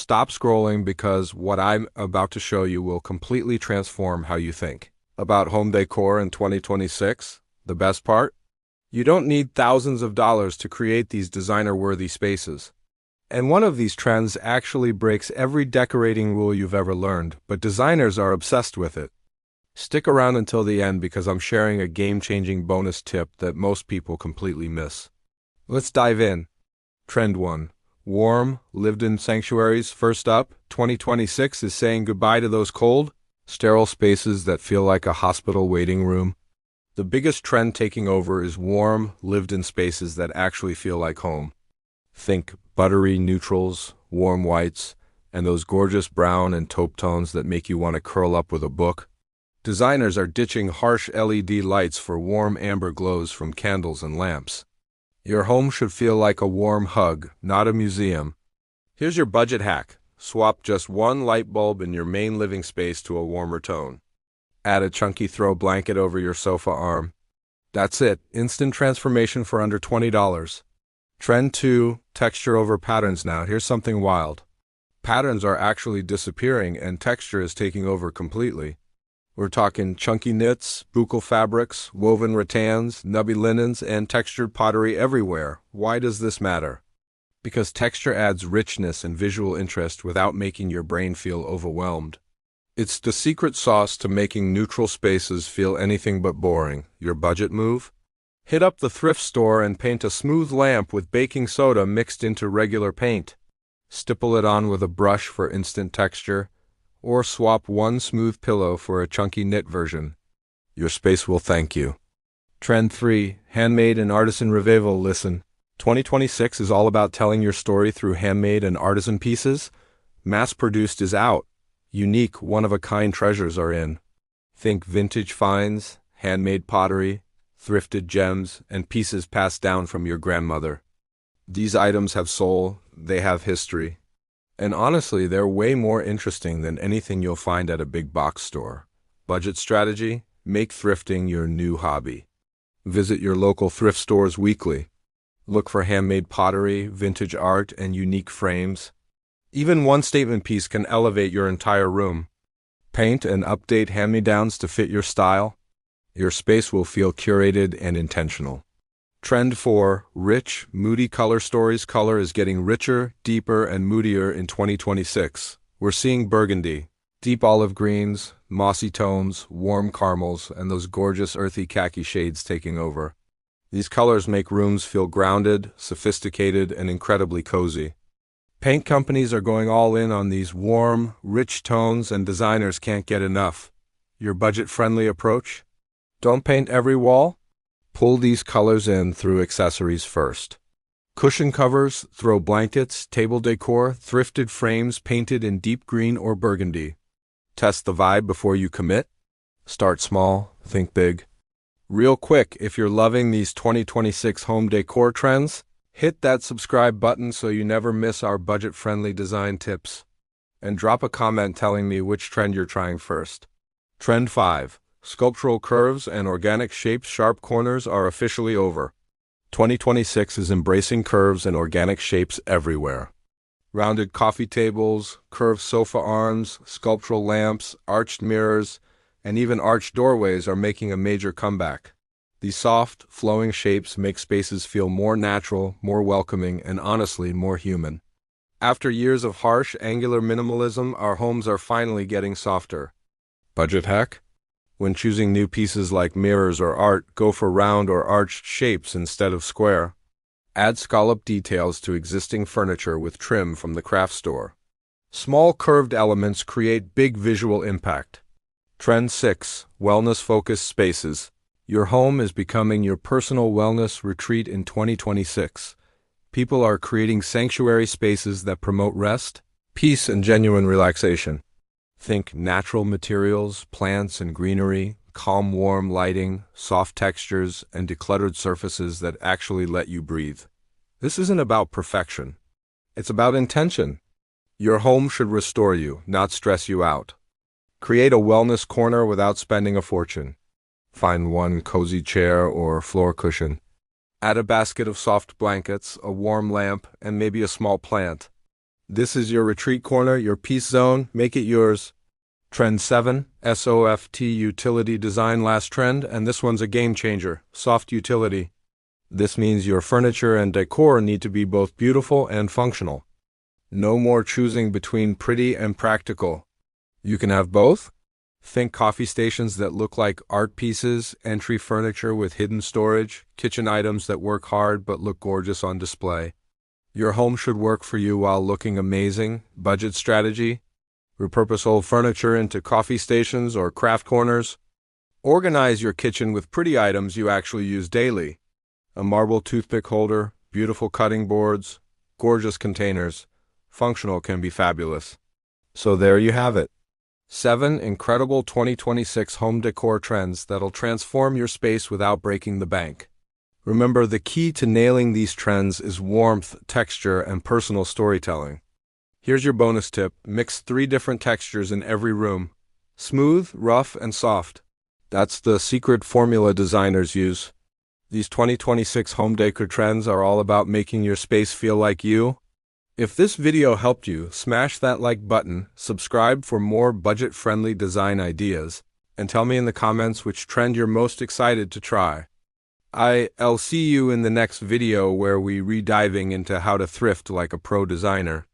Stop scrolling because what I'm about to show you will completely transform how you think. About home decor in 2026, the best part? You don't need thousands of dollars to create these designer-worthy spaces. And one of these trends actually breaks every decorating rule you've ever learned, but designers are obsessed with it. Stick around until the end because I'm sharing a game-changing bonus tip that most people completely miss. Let's dive in. Trend 1. Warm, lived-in sanctuaries. First up, 2026 is saying goodbye to those cold, sterile spaces that feel like a hospital waiting room. The biggest trend taking over is warm, lived-in spaces that actually feel like home. Think buttery neutrals, warm whites, and those gorgeous brown and taupe tones that make you want to curl up with a book. Designers are ditching harsh LED lights for warm amber glows from candles and lamps. Your home should feel like a warm hug, not a museum. Here's your budget hack. Swap just one light bulb in your main living space to a warmer tone. Add a chunky throw blanket over your sofa arm. That's it. Instant transformation for under $20. Trend 2. Texture over patterns now. Here's something wild. Patterns are actually disappearing and texture is taking over completely. We're talking chunky knits, buccal fabrics, woven rattans, nubby linens, and textured pottery everywhere. Why does this matter? Because texture adds richness and visual interest without making your brain feel overwhelmed. It's the secret sauce to making neutral spaces feel anything but boring. Your budget move? Hit up the thrift store and paint a smooth lamp with baking soda mixed into regular paint. Stipple it on with a brush for instant texture. Or swap one smooth pillow for a chunky knit version. Your space will thank you. Trend 3. Handmade and Artisan Revival. Listen, 2026 is all about telling your story through handmade and artisan pieces. Mass-produced is out. Unique, one-of-a-kind treasures are in. Think vintage finds, handmade pottery, thrifted gems, and pieces passed down from your grandmother. These items have soul, they have history. And honestly, they're way more interesting than anything you'll find at a big box store. Budget strategy? Make thrifting your new hobby. Visit your local thrift stores weekly. Look for handmade pottery, vintage art, and unique frames. Even one statement piece can elevate your entire room. Paint and update hand-me-downs to fit your style. Your space will feel curated and intentional. Trend 4. Rich, moody color stories. Color is getting richer, deeper, and moodier in 2026. We're seeing burgundy, deep olive greens, mossy tones, warm caramels, and those gorgeous earthy khaki shades taking over. These colors make rooms feel grounded, sophisticated, and incredibly cozy. Paint companies are going all in on these warm, rich tones, and designers can't get enough. Your budget-friendly approach? Don't paint every wall? Pull these colors in through accessories first. Cushion covers, throw blankets, table decor, thrifted frames painted in deep green or burgundy. Test the vibe before you commit. Start small, think big. Real quick, if you're loving these 2026 home decor trends, hit that subscribe button so you never miss our budget-friendly design tips. And drop a comment telling me which trend you're trying first. Trend 5. Sculptural curves and organic shapes. Sharp corners are officially over. 2026 is embracing curves and organic shapes everywhere. Rounded coffee tables, curved sofa arms, sculptural lamps, arched mirrors, and even arched doorways are making a major comeback. These soft, flowing shapes make spaces feel more natural, more welcoming, and honestly, more human. After years of harsh, angular minimalism, our homes are finally getting softer. Budget hack? When choosing new pieces like mirrors or art, go for round or arched shapes instead of square. Add scallop details to existing furniture with trim from the craft store. Small curved elements create big visual impact. Trend 6. Wellness-focused spaces. Your home is becoming your personal wellness retreat in 2026. People are creating sanctuary spaces that promote rest, peace, and genuine relaxation. Think natural materials, plants and greenery, calm warm lighting, soft textures, and decluttered surfaces that actually let you breathe. This isn't about perfection. It's about intention. Your home should restore you, not stress you out. Create a wellness corner without spending a fortune. Find one cozy chair or floor cushion. Add a basket of soft blankets, a warm lamp, and maybe a small plant. This is your retreat corner, your peace zone. Make it yours. Trend 7, SOFT Utility Design, last trend, and this one's a game changer, soft utility. This means your furniture and decor need to be both beautiful and functional. No more choosing between pretty and practical. You can have both. Think coffee stations that look like art pieces, entry furniture with hidden storage, kitchen items that work hard but look gorgeous on display. Your home should work for you while looking amazing. Budget strategy. Repurpose old furniture into coffee stations or craft corners. Organize your kitchen with pretty items you actually use daily. A marble toothpick holder, beautiful cutting boards, gorgeous containers. Functional can be fabulous. So there you have it. 7 incredible 2026 home decor trends that'll transform your space without breaking the bank. Remember, the key to nailing these trends is warmth, texture, and personal storytelling. Here's your bonus tip. Mix 3 different textures in every room. Smooth, rough, and soft. That's the secret formula designers use. These 2026 home decor trends are all about making your space feel like you. If this video helped you, smash that like button, subscribe for more budget-friendly design ideas, and tell me in the comments which trend you're most excited to try. I'll see you in the next video where we re-diving into how to thrift like a pro designer.